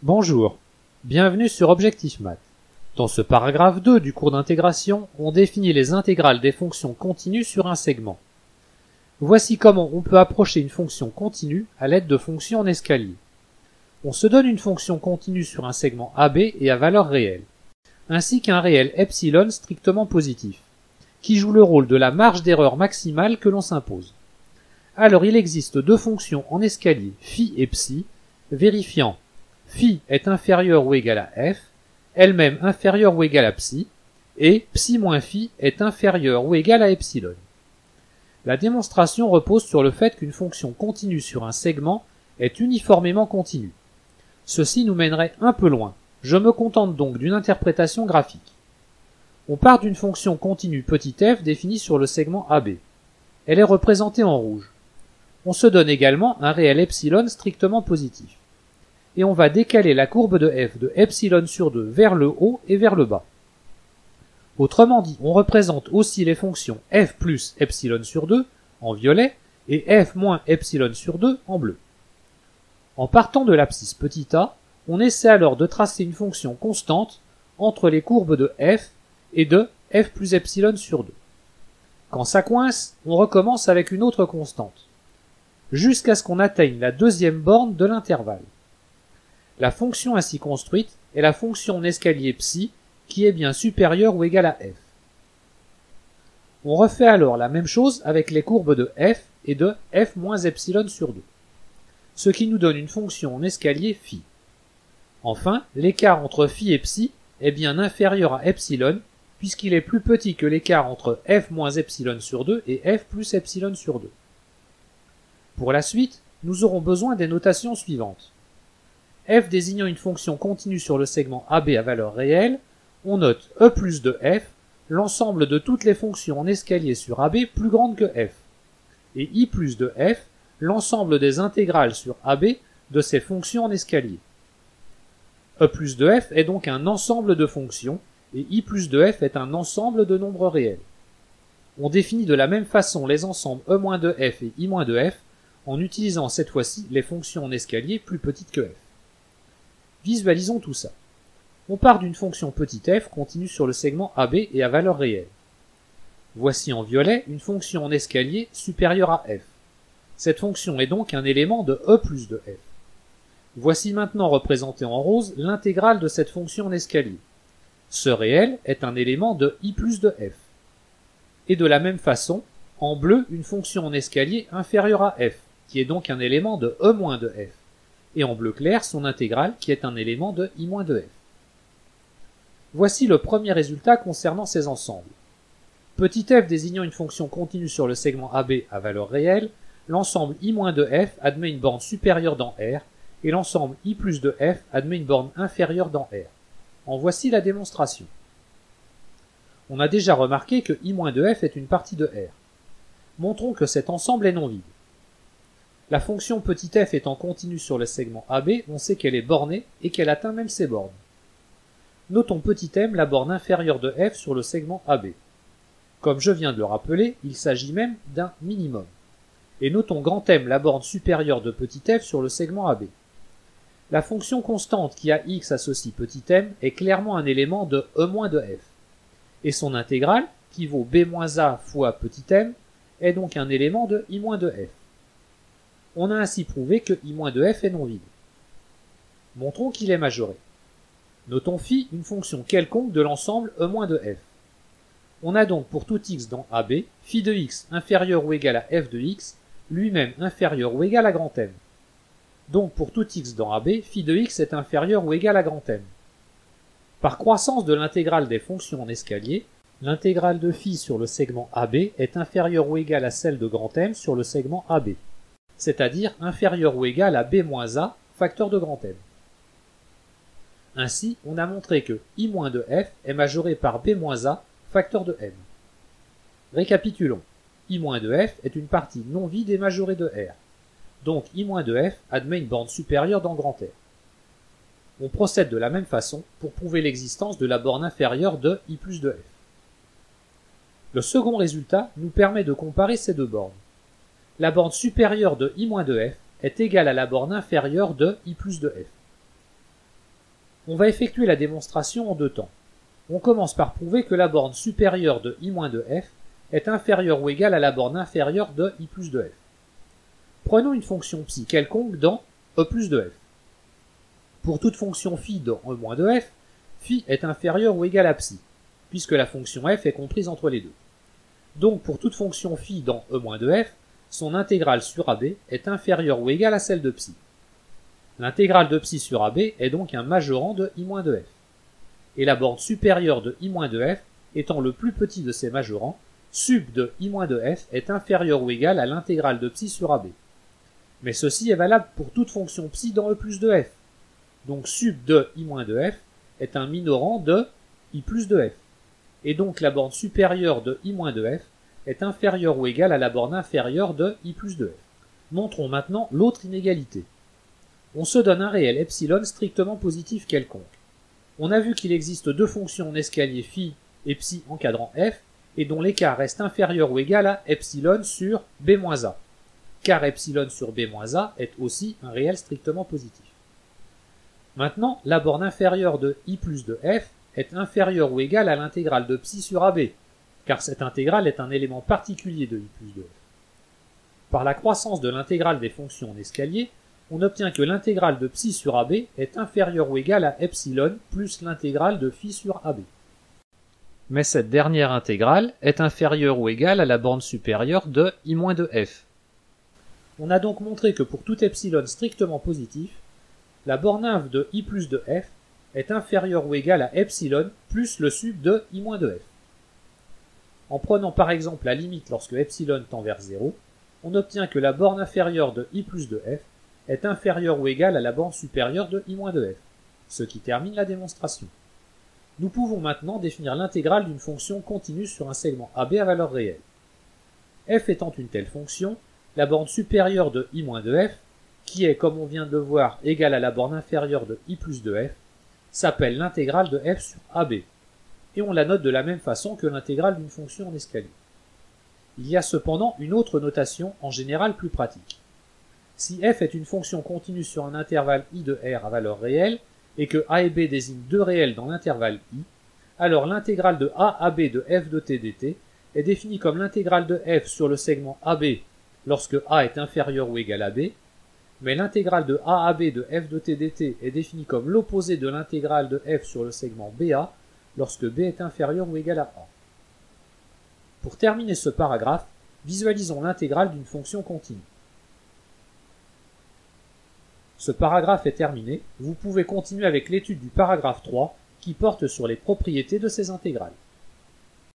Bonjour, bienvenue sur Objectif Math. Dans ce paragraphe 2 du cours d'intégration, on définit les intégrales des fonctions continues sur un segment. Voici comment on peut approcher une fonction continue à l'aide de fonctions en escalier. On se donne une fonction continue sur un segment AB et à valeur réelle, ainsi qu'un réel epsilon strictement positif, qui joue le rôle de la marge d'erreur maximale que l'on s'impose. Alors il existe deux fonctions en escalier, phi et psi, vérifiant phi est inférieur ou égal à f, elle-même inférieure ou égale à psi, et psi moins phi est inférieur ou égal à epsilon. La démonstration repose sur le fait qu'une fonction continue sur un segment est uniformément continue. Ceci nous mènerait un peu loin. Je me contente donc d'une interprétation graphique. On part d'une fonction continue petit f définie sur le segment AB. Elle est représentée en rouge. On se donne également un réel epsilon strictement positif. Et on va décaler la courbe de f de epsilon sur 2 vers le haut et vers le bas. Autrement dit, on représente aussi les fonctions f plus epsilon sur 2 en violet et f moins epsilon sur 2 en bleu. En partant de l'abscisse petit a, on essaie alors de tracer une fonction constante entre les courbes de f et de f plus epsilon sur 2. Quand ça coince, on recommence avec une autre constante, jusqu'à ce qu'on atteigne la deuxième borne de l'intervalle. La fonction ainsi construite est la fonction en escalier psi qui est bien supérieure ou égale à f. On refait alors la même chose avec les courbes de f et de f moins epsilon sur 2, ce qui nous donne une fonction en escalier phi. Enfin, l'écart entre phi et psi est bien inférieur à epsilon puisqu'il est plus petit que l'écart entre f moins epsilon sur 2 et f plus epsilon sur 2. Pour la suite, nous aurons besoin des notations suivantes. F désignant une fonction continue sur le segment AB à valeur réelle, on note E plus de f, l'ensemble de toutes les fonctions en escalier sur AB plus grandes que f, et I plus de f, l'ensemble des intégrales sur AB de ces fonctions en escalier. E plus de f est donc un ensemble de fonctions, et I plus de f est un ensemble de nombres réels. On définit de la même façon les ensembles E moins de f et I moins de f, en utilisant cette fois-ci les fonctions en escalier plus petites que f. Visualisons tout ça. On part d'une fonction petit f continue sur le segment AB et à valeur réelle. Voici en violet une fonction en escalier supérieure à f. Cette fonction est donc un élément de E plus de f. Voici maintenant représenté en rose l'intégrale de cette fonction en escalier. Ce réel est un élément de I plus de f. Et de la même façon, en bleu une fonction en escalier inférieure à f, qui est donc un élément de E moins de f. Et en bleu clair son intégrale qui est un élément de I moins de f. Voici le premier résultat concernant ces ensembles. Petit f désignant une fonction continue sur le segment AB à valeur réelle, l'ensemble I moins de f admet une borne supérieure dans R, et l'ensemble I plus de f admet une borne inférieure dans R. En voici la démonstration. On a déjà remarqué que I moins de f est une partie de R. Montrons que cet ensemble est non vide. La fonction petit f étant continue sur le segment AB, on sait qu'elle est bornée et qu'elle atteint même ses bornes. Notons petit m la borne inférieure de f sur le segment AB. Comme je viens de le rappeler, il s'agit même d'un minimum. Et notons grand M la borne supérieure de petit f sur le segment AB. La fonction constante qui a x associe petit m est clairement un élément de E moins de f. Et son intégrale, qui vaut b moins a fois petit m, est donc un élément de I moins de f. On a ainsi prouvé que I moins de f est non vide. Montrons qu'il est majoré. Notons phi une fonction quelconque de l'ensemble E moins de f. On a donc pour tout x dans AB, phi de x inférieur ou égal à f de x, lui-même inférieur ou égal à grand M. Donc pour tout x dans AB, phi de x est inférieur ou égal à grand M. Par croissance de l'intégrale des fonctions en escalier, l'intégrale de phi sur le segment AB est inférieure ou égale à celle de grand M sur le segment AB, c'est-à-dire inférieure ou égale à b moins a, facteur de grand M. Ainsi, on a montré que I moins de f est majoré par b moins a, facteur de m. Récapitulons. I moins de f est une partie non vide et majorée de R. Donc I moins de f admet une borne supérieure dans grand R. On procède de la même façon pour prouver l'existence de la borne inférieure de I plus de f. Le second résultat nous permet de comparer ces deux bornes. La borne supérieure de I moins de f est égale à la borne inférieure de I plus de f. On va effectuer la démonstration en deux temps. On commence par prouver que la borne supérieure de i-de-f est inférieure ou égale à la borne inférieure de i plus de f. Prenons une fonction psi quelconque dans e plus de f. Pour toute fonction phi dans e de f, phi est inférieur ou égal à psi, puisque la fonction f est comprise entre les deux. Donc pour toute fonction phi dans e de f, son intégrale sur ab est inférieure ou égale à celle de psi. L'intégrale de psi sur ab est donc un majorant de i de f. Et la borne supérieure de i de f étant le plus petit de ces majorants, sub de i de f est inférieur ou égal à l'intégrale de psi sur ab. Mais ceci est valable pour toute fonction psi dans e plus de f. Donc sub de i de f est un minorant de i plus de f. Et donc la borne supérieure de i de f est inférieure ou égale à la borne inférieure de i plus de f. Montrons maintenant l'autre inégalité. On se donne un réel epsilon strictement positif quelconque. On a vu qu'il existe deux fonctions en escalier phi et psi encadrant f, et dont l'écart reste inférieur ou égal à epsilon sur b-a, car epsilon sur b-a est aussi un réel strictement positif. Maintenant, la borne inférieure de i plus de f est inférieure ou égale à l'intégrale de psi sur ab, car cette intégrale est un élément particulier de i plus de f. Par la croissance de l'intégrale des fonctions en escalier, on obtient que l'intégrale de psi sur ab est inférieure ou égale à epsilon plus l'intégrale de phi sur ab. Mais cette dernière intégrale est inférieure ou égale à la borne supérieure de i de f. On a donc montré que pour tout epsilon strictement positif, la borne inv de i plus de f est inférieure ou égale à epsilon plus le sub de i de f. En prenant par exemple la limite lorsque epsilon tend vers 0, on obtient que la borne inférieure de i plus de f est inférieure ou égale à la borne supérieure de i de f, ce qui termine la démonstration. Nous pouvons maintenant définir l'intégrale d'une fonction continue sur un segment AB à valeur réelle. F étant une telle fonction, la borne supérieure de i de f, qui est, comme on vient de le voir, égale à la borne inférieure de i plus de f, s'appelle l'intégrale de f sur AB, et on la note de la même façon que l'intégrale d'une fonction en escalier. Il y a cependant une autre notation, en général plus pratique. Si f est une fonction continue sur un intervalle i de r à valeur réelle, et que a et b désignent deux réels dans l'intervalle i, alors l'intégrale de a à b de f de t dt est définie comme l'intégrale de f sur le segment AB lorsque a est inférieur ou égal à b, mais l'intégrale de a à b de f de t dt est définie comme l'opposé de l'intégrale de f sur le segment BA lorsque b est inférieur ou égal à a. Pour terminer ce paragraphe, visualisons l'intégrale d'une fonction continue. Ce paragraphe est terminé, vous pouvez continuer avec l'étude du paragraphe 3 qui porte sur les propriétés de ces intégrales.